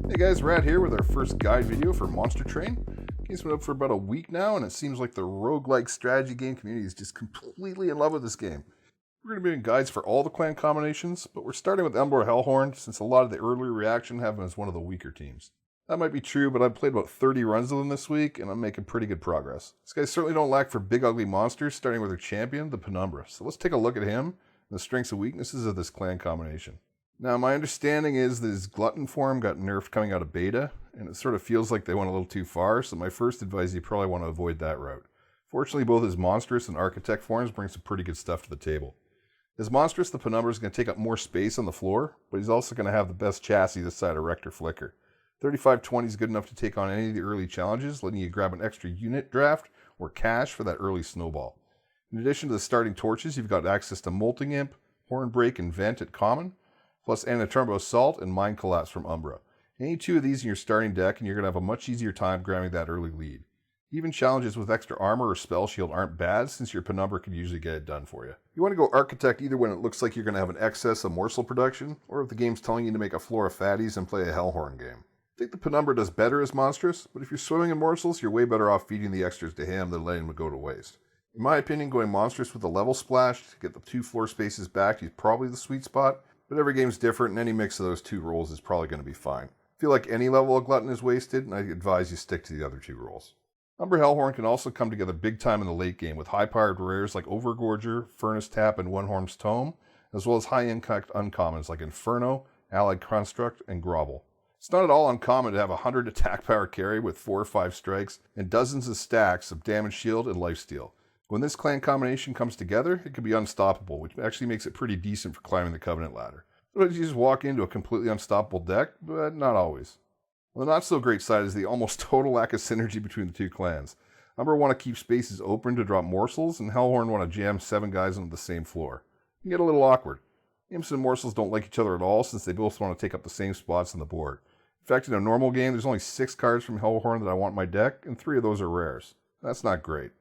Hey guys, Rad here with our first guide video for Monster Train. Game's been up for about a week now, and it seems like the roguelike strategy game community is just completely in love with this game. We're going to be doing guides for all the clan combinations, but we're starting with Umbra and Hellhorned since a lot of the early reaction have them as one of the weaker teams. That might be true, but I've played about 30 runs of them this week, and I'm making pretty good progress. These guys certainly don't lack for big ugly monsters, starting with their champion, the Penumbra. So let's take a look at him and the strengths and weaknesses of this clan combination. Now, my understanding is that his glutton form got nerfed coming out of beta, and it sort of feels like they went a little too far, so my first advice, you probably want to avoid that route. Fortunately, both his monstrous and architect forms bring some pretty good stuff to the table. His monstrous, the Penumbra, is going to take up more space on the floor, but he's also going to have the best chassis this side of Rector Flicker. 3520 is good enough to take on any of the early challenges, letting you grab an extra unit draft or cash for that early snowball. In addition to the starting torches, you've got access to Molting Imp, Hornbreak, and Vent at common, plus Anaturbo Assault and Mind Collapse from Umbra. Any two of these in your starting deck and you're going to have a much easier time grabbing that early lead. Even challenges with extra armor or spell shield aren't bad since your Penumbra can usually get it done for you. You want to go Architect either when it looks like you're going to have an excess of morsel production, or if the game's telling you to make a floor of fatties and play a Hellhorn game. I think the Penumbra does better as monstrous, but if you're swimming in morsels, you're way better off feeding the extras to him than letting them go to waste. In my opinion, going monstrous with a level splash to get the 2 floor spaces back is probably the sweet spot, but every game's different and any mix of those 2 roles is probably going to be fine. I feel like any level of glutton is wasted, and I advise you stick to the other 2 roles. Umbra Hellhorn can also come together big time in the late game with high-powered rares like Overgorger, Furnace Tap, and One Horn's Tome, as well as high-impact uncommons like Inferno, Allied Construct, and Grovel. It's not at all uncommon to have 100 attack power carry with 4 or 5 strikes and dozens of stacks of damage shield and lifesteal. When this clan combination comes together, it can be unstoppable, which actually makes it pretty decent for climbing the Covenant ladder. Sometimes you just walk into a completely unstoppable deck, but not always. On the not-so-great side is the almost total lack of synergy between the 2 clans. Umbra want to keep spaces open to drop morsels, and Hellhorn want to jam 7 guys onto the same floor. It can get a little awkward. Imps and morsels don't like each other at all since they both want to take up the same spots on the board. In fact, in a normal game, there's only 6 cards from Hellhorn that I want in my deck, and 3 of those are rares. That's not great.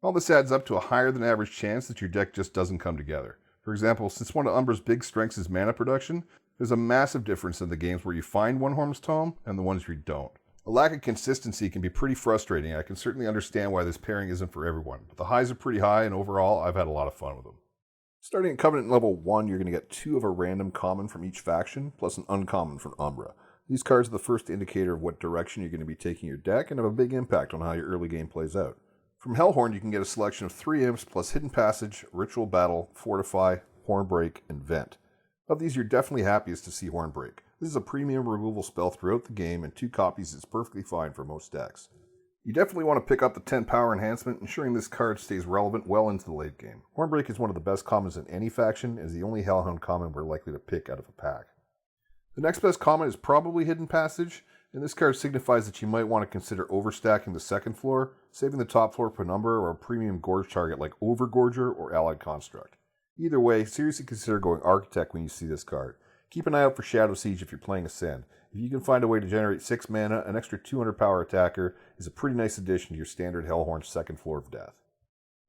All this adds up to a higher than average chance that your deck just doesn't come together. For example, since one of Umbra's big strengths is mana production, there's a massive difference in the games where you find One Horn's Tome and the ones where you don't. A lack of consistency can be pretty frustrating, and I can certainly understand why this pairing isn't for everyone, but the highs are pretty high, and overall, I've had a lot of fun with them. Starting at Covenant level 1, you're going to get 2 of a random common from each faction, plus an uncommon from Umbra. These cards are the first indicator of what direction you're going to be taking your deck and have a big impact on how your early game plays out. From Hellhorn, you can get a selection of 3 imps plus Hidden Passage, Ritual Battle, Fortify, Hornbreak, and Vent. Of these, you're definitely happiest to see Hornbreak. This is a premium removal spell throughout the game, and 2 copies is perfectly fine for most decks. You definitely want to pick up the 10 power enhancement, ensuring this card stays relevant well into the late game. Hornbreak is one of the best commons in any faction, and is the only Hellhound common we're likely to pick out of a pack. The next best common is probably Hidden Passage, and this card signifies that you might want to consider overstacking the second floor, saving the top floor Penumbra or a premium Gorge target like Overgorger or Allied Construct. Either way, seriously consider going Architect when you see this card. Keep an eye out for Shadow Siege if you're playing Ascend. If you can find a way to generate 6 mana, an extra 200 power attacker is a pretty nice addition to your standard Hellhorn second floor of death.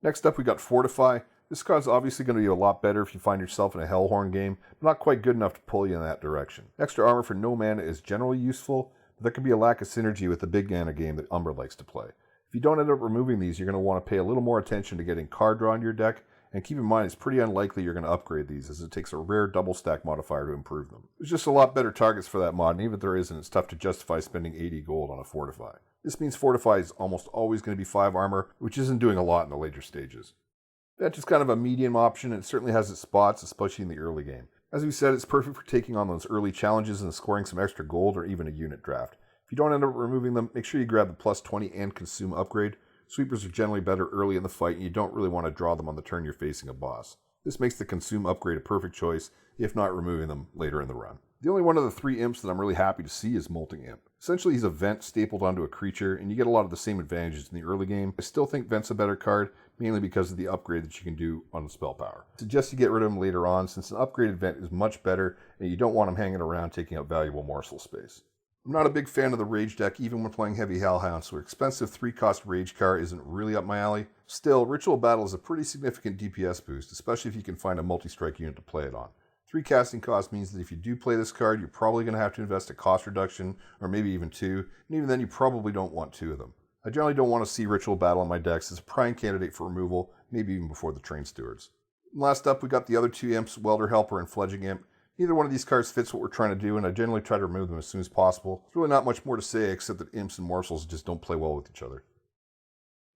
Next up we got Fortify. This card's obviously going to be a lot better if you find yourself in a Hellhorn game, but not quite good enough to pull you in that direction. Extra armor for no mana is generally useful, but there can be a lack of synergy with the big mana game that Umbra likes to play. If you don't end up removing these, you're going to want to pay a little more attention to getting card draw in your deck, and keep in mind it's pretty unlikely you're going to upgrade these, as it takes a rare double stack modifier to improve them. There's just a lot better targets for that mod, and even if there isn't, it's tough to justify spending 80 gold on a Fortify. This means Fortify is almost always going to be 5 armor, which isn't doing a lot in the later stages. Vent is kind of a medium option, and it certainly has its spots, especially in the early game. As we said, it's perfect for taking on those early challenges and scoring some extra gold or even a unit draft. If you don't end up removing them, make sure you grab the plus 20 and consume upgrade. Sweepers are generally better early in the fight, and you don't really want to draw them on the turn you're facing a boss. This makes the consume upgrade a perfect choice, if not removing them later in the run. The only one of the 3 imps that I'm really happy to see is Molting Imp. Essentially, he's a Vent stapled onto a creature, and you get a lot of the same advantages in the early game. I still think Vent's a better card, mainly because of the upgrade that you can do on the spell power. I suggest you get rid of him later on, since an upgraded Vent is much better, and you don't want him hanging around taking up valuable morsel space. I'm not a big fan of the Rage deck, even when playing Heavy Hellhound, so an expensive 3-cost Rage card isn't really up my alley. Still, Ritual Battle is a pretty significant DPS boost, especially if you can find a multi-strike unit to play it on. 3 casting cost means that if you do play this card, you're probably going to have to invest a cost reduction, or maybe even 2, and even then you probably don't want 2 of them. I generally don't want to see Ritual Battle on my decks as a prime candidate for removal, maybe even before the Train Stewards. And last up, we got the other 2 imps, Welder Helper and Fledging Imp. Neither one of these cards fits what we're trying to do, and I generally try to remove them as soon as possible. There's really not much more to say except that imps and morsels just don't play well with each other.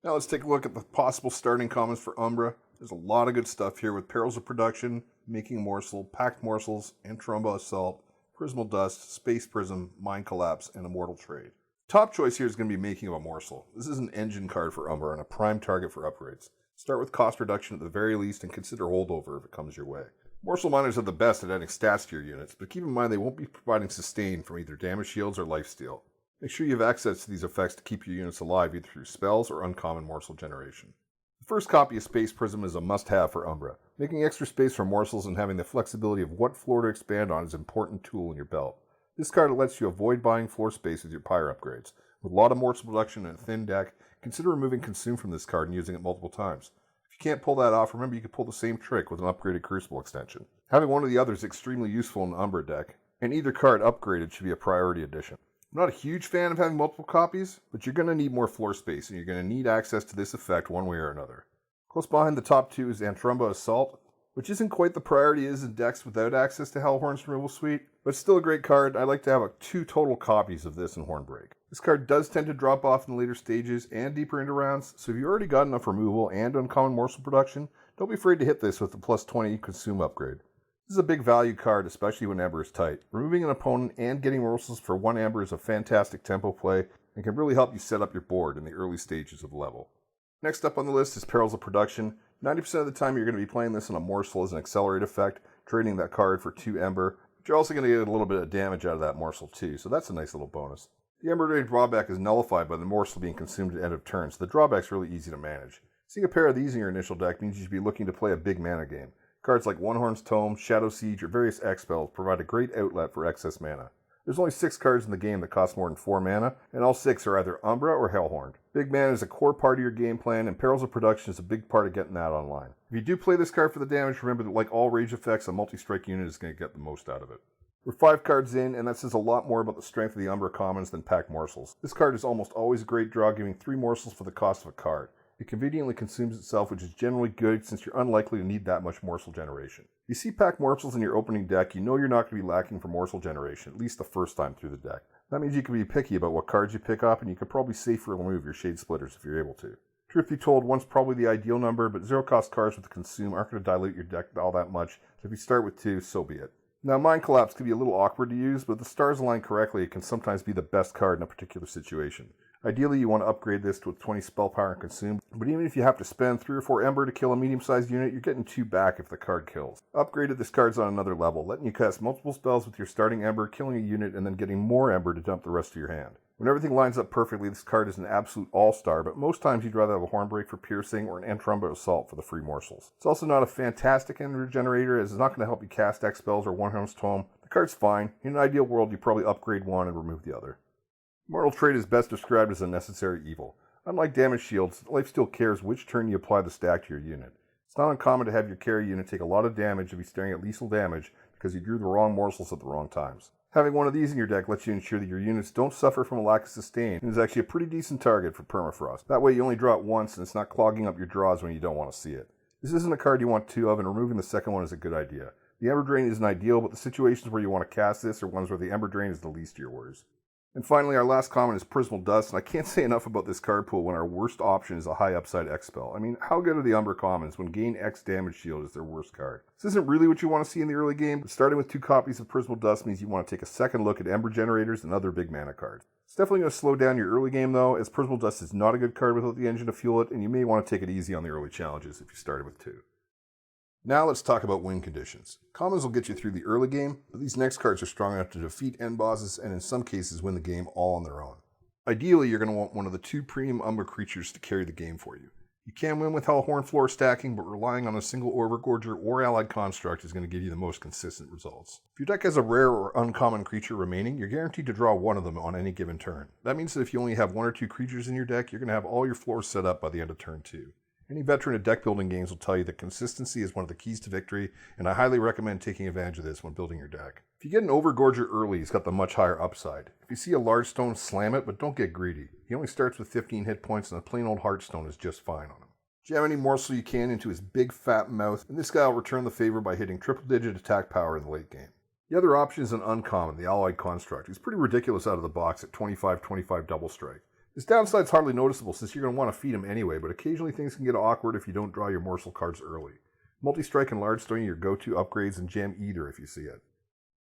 Now let's take a look at the possible starting commons for Umbra. There's a lot of good stuff here with Perils of Production, Making a Morsel, Packed Morsels, Antrumba Assault, Prismal Dust, Space Prism, Mind Collapse, and Immortal Trade. Top choice here is going to be Making of a Morsel. This is an engine card for Umbra and a prime target for upgrades. Start with cost reduction at the very least and consider holdover if it comes your way. Morsel miners are the best at adding stats to your units, but keep in mind they won't be providing sustain from either damage shields or lifesteal. Make sure you have access to these effects to keep your units alive either through spells or uncommon morsel generation. The first copy of Space Prism is a must-have for Umbra. Making extra space for morsels and having the flexibility of what floor to expand on is an important tool in your belt. This card lets you avoid buying floor space with your pyre upgrades. With a lot of morsel production and a thin deck, consider removing Consume from this card and using it multiple times. If you can't pull that off, remember you can pull the same trick with an upgraded Crucible extension. Having one or the other is extremely useful in an Umbra deck, and either card upgraded should be a priority addition. I'm not a huge fan of having multiple copies, but you're going to need more floor space, and you're going to need access to this effect one way or another. Close behind the top 2 is Antrumba Assault, which isn't quite the priority it is in decks without access to Hellhorn's removal suite, but still a great card. I like to have 2 total copies of this in Hornbreak. This card does tend to drop off in the later stages and deeper into rounds, so if you already got enough removal and uncommon morsel production, don't be afraid to hit this with the plus 20 Consume upgrade. This is a big value card, especially when Ember is tight. Removing an opponent and getting morsels for 1 Ember is a fantastic tempo play and can really help you set up your board in the early stages of level. Next up on the list is Perils of Production. 90% of the time you're going to be playing this on a morsel as an accelerate effect, trading that card for 2 Ember, but you're also going to get a little bit of damage out of that morsel too, so that's a nice little bonus. The Ember Ray drawback is nullified by the morsel being consumed at end of turn, so the drawback's really easy to manage. Seeing a pair of these in your initial deck means you should be looking to play a big mana game. Cards like One Horn's Tome, Shadow Siege, or various X spells provide a great outlet for excess mana. There's only 6 cards in the game that cost more than 4 mana, and all 6 are either Umbra or Hellhorned. Big mana is a core part of your game plan, and Perils of Production is a big part of getting that online. If you do play this card for the damage, remember that like all rage effects, a multi-strike unit is going to get the most out of it. We're 5 cards in, and that says a lot more about the strength of the Umbra commons than Packed Morsels. This card is almost always a great draw, giving 3 morsels for the cost of a card. It conveniently consumes itself, which is generally good since you're unlikely to need that much morsel generation. If you see Packed Morsels in your opening deck, you know you're not going to be lacking for morsel generation, at least the first time through the deck. That means you can be picky about what cards you pick up, and you can probably safely remove your Shade Splitters if you're able to. Truth be told, 1's probably the ideal number, but 0-cost cards with Consume aren't going to dilute your deck all that much, so if you start with 2, so be it. Now, Mind Collapse can be a little awkward to use, but if the stars align correctly, it can sometimes be the best card in a particular situation. Ideally, you want to upgrade this to a 20 spell power and Consume, but even if you have to spend 3 or 4 Ember to kill a medium-sized unit, you're getting 2 back if the card kills. Upgraded, this card's on another level, letting you cast multiple spells with your starting Ember, killing a unit, and then getting more Ember to dump the rest of your hand. When everything lines up perfectly, this card is an absolute all-star, but most times you'd rather have a Hornbreak for piercing or an Antrumba Assault for the free morsels. It's also not a fantastic Ember generator, as it's not going to help you cast X spells or One Horn's Tome. The card's fine. In an ideal world, you probably upgrade one and remove the other. Immortal Trade is best described as a necessary evil. Unlike damage shields, lifesteal cares which turn you apply the stack to your unit. It's not uncommon to have your carry unit take a lot of damage if he's staring at lethal damage because you drew the wrong morsels at the wrong times. Having one of these in your deck lets you ensure that your units don't suffer from a lack of sustain and is actually a pretty decent target for permafrost. That way you only draw it once and it's not clogging up your draws when you don't want to see it. This isn't a card you want 2 of, and removing the second one is a good idea. The Ember Drain isn't ideal, but the situations where you want to cast this are ones where the Ember Drain is the least of your worries. And finally, our last common is Prismal Dust, and I can't say enough about this card pool when our worst option is a high upside X spell. I mean, how good are the Umbra commons when gain X damage shield is their worst card? This isn't really what you want to see in the early game, but starting with 2 copies of Prismal Dust means you want to take a second look at Ember generators and other big mana cards. It's definitely going to slow down your early game though, as Prismal Dust is not a good card without the engine to fuel it, and you may want to take it easy on the early challenges if you started with 2. Now let's talk about win conditions. Commons will get you through the early game, but these next cards are strong enough to defeat end bosses and in some cases win the game all on their own. Ideally, you're going to want one of the 2 premium Umbra creatures to carry the game for you. You can win with Hellhorn floor stacking, but relying on a single Overgorger or allied construct is going to give you the most consistent results. If your deck has a rare or uncommon creature remaining, you're guaranteed to draw one of them on any given turn. That means that if you only have 1 or 2 creatures in your deck, you're going to have all your floors set up by the end of turn 2. Any veteran of deck building games will tell you that consistency is one of the keys to victory, and I highly recommend taking advantage of this when building your deck. If you get an Overgorger early, he's got the much higher upside. If you see a large stone, slam it, but don't get greedy. He only starts with 15 hit points, and a plain old Heartstone is just fine on him. Jam any morsel you can into his big fat mouth, and this guy will return the favor by hitting triple-digit attack power in the late game. The other option is an uncommon, the Alloyed Construct. He's pretty ridiculous out of the box at 25-25 double strike. His downside's hardly noticeable since you're going to want to feed him anyway, but occasionally things can get awkward if you don't draw your morsel cards early. Multi-strike and large stone are your go-to upgrades, and jam either if you see it.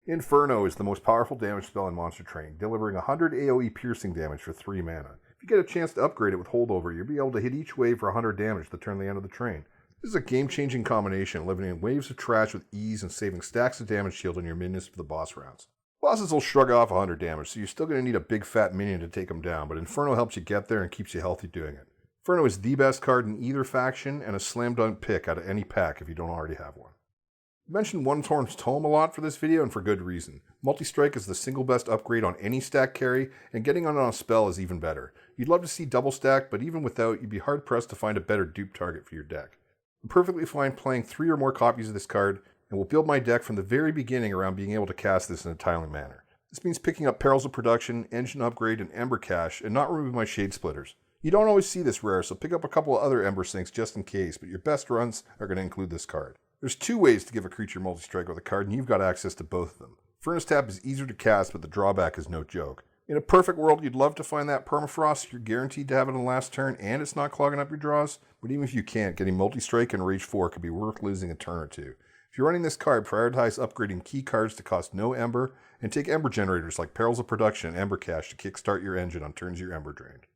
Inferno is the most powerful damage spell in Monster Train, delivering 100 AoE piercing damage for 3 mana. If you get a chance to upgrade it with Holdover, you'll be able to hit each wave for 100 damage to turn the end of the train. This is a game-changing combination, eliminating waves of trash with ease and saving stacks of damage shield on your minions for the boss rounds. Bosses will shrug off 100 damage, so you're still going to need a big fat minion to take them down, but Inferno helps you get there and keeps you healthy doing it. Inferno is the best card in either faction and a slam dunk pick out of any pack if you don't already have one. I mentioned One-Horn's Tome a lot for this video, and for good reason. Multi-strike is the single best upgrade on any stack carry, and getting on a spell is even better. You'd love to see double stack, but even without, you'd be hard pressed to find a better dupe target for your deck. I'm perfectly fine playing 3 or more copies of this card, and will build my deck from the very beginning around being able to cast this in a timely manner. This means picking up Perils of Production, Engine Upgrade, and Ember Cache, and not removing my Shade Splitters. You don't always see this rare, so pick up a couple of other Ember Sinks just in case, but your best runs are going to include this card. There's 2 ways to give a creature multi-strike with a card, and you've got access to both of them. Furnace Tap is easier to cast, but the drawback is no joke. In a perfect world, you'd love to find that Permafrost, you're guaranteed to have it on the last turn, and it's not clogging up your draws, but even if you can't, getting multi-strike and Rage 4 could be worth losing a turn or 2. If you're running this card, prioritize upgrading key cards to cost no Ember, and take Ember generators like Perils of Production and Ember Cache to kickstart your engine on turns you're Ember drained.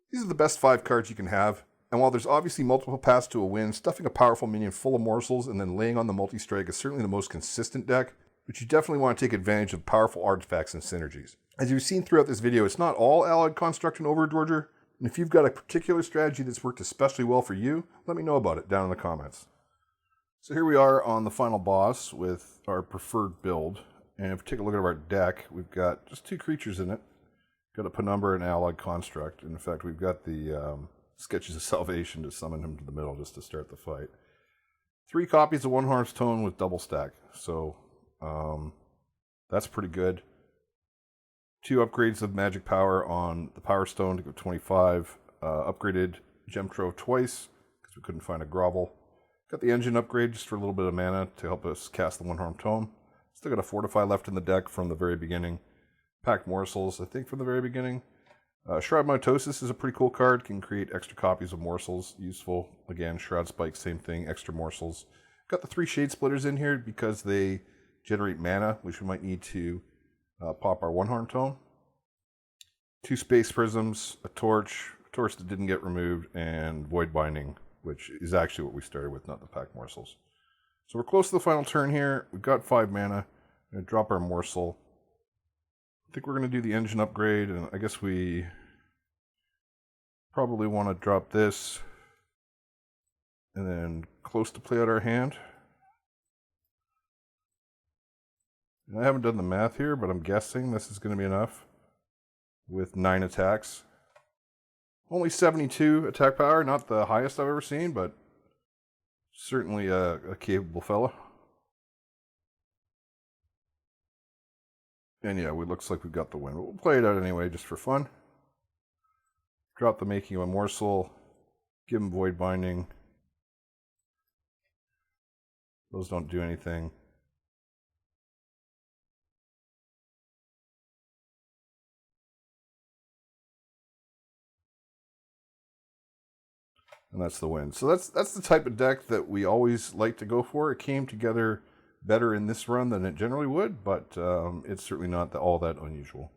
These are the best 5 cards you can have, and while there's obviously multiple paths to a win, stuffing a powerful minion full of morsels and then laying on the multi-strike is certainly the most consistent deck, but you definitely want to take advantage of powerful artifacts and synergies. As you've seen throughout this video, it's not all Allied Construct and Overgorger, and if you've got a particular strategy that's worked especially well for you, let me know about it down in the comments. So here we are on the final boss with our preferred build, and if we take a look at our deck, we've got just 2 creatures in it. Got a Penumbra and Allied Construct. In fact, we've got the Sketches of Salvation to summon him to the middle just to start the fight. 3 copies of One-Horn's Tome with double stack, so that's pretty good. 2 upgrades of magic power on the Power Stone to go 25. Upgraded Gem Trove twice because we couldn't find a Grovel. Got the engine upgrade just for a little bit of mana to help us cast the One-Horned Tome. Still got a Fortify left in the deck from the very beginning. Packed Morsels, I think, from the very beginning. Shroud Mitosis is a pretty cool card. Can create extra copies of Morsels. Useful. Again, Shroud Spike, same thing. Extra Morsels. Got the 3 Shade Splitters in here because they generate mana, which we might need to pop our One-Horned Tome. 2 Space Prisms, a torch that didn't get removed, and Void Binding, which is actually what we started with, not the Packed Morsels. So we're close to the final turn here. We've got 5 mana. I'm going to drop our Morsel. I think we're going to do the engine upgrade, and I guess we probably want to drop this and then close to play out our hand. And I haven't done the math here, but I'm guessing this is going to be enough with 9 attacks. Only 72 attack power, not the highest I've ever seen, but certainly a capable fellow. And yeah, it looks like we've got the win, but we'll play it out anyway, just for fun. Drop the Making of a Morsel, give him Void Binding. Those don't do anything. And that's the win. So that's the type of deck that we always like to go for. It came together better in this run than it generally would, but it's certainly not all that unusual.